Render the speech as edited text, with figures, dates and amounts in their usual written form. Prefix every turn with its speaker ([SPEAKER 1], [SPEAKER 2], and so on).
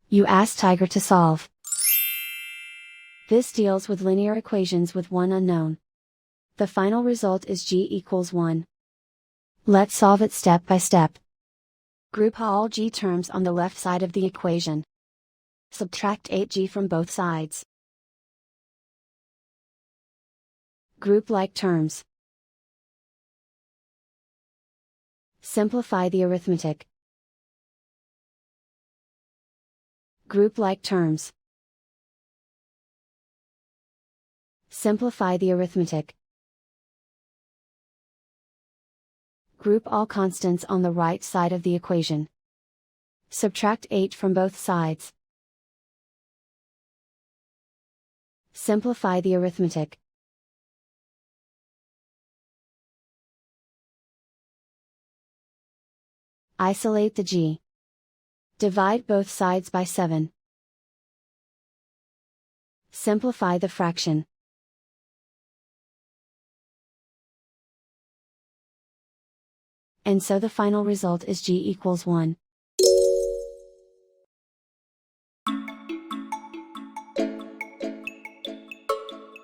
[SPEAKER 1] You ask Tiger to solve. This deals with linear equations with one unknown. The final result is g equals 1. Let's solve it step by step. Group all g terms on the left side of the equation. Subtract 8g from both sides. Group like terms. Simplify the arithmetic. Group like terms. Simplify the arithmetic. Group all constants on the right side of the equation. Subtract 8 from both sides. Simplify the arithmetic. Isolate the g. Divide both sides by 7. Simplify the fraction. And so the final result is g equals 1.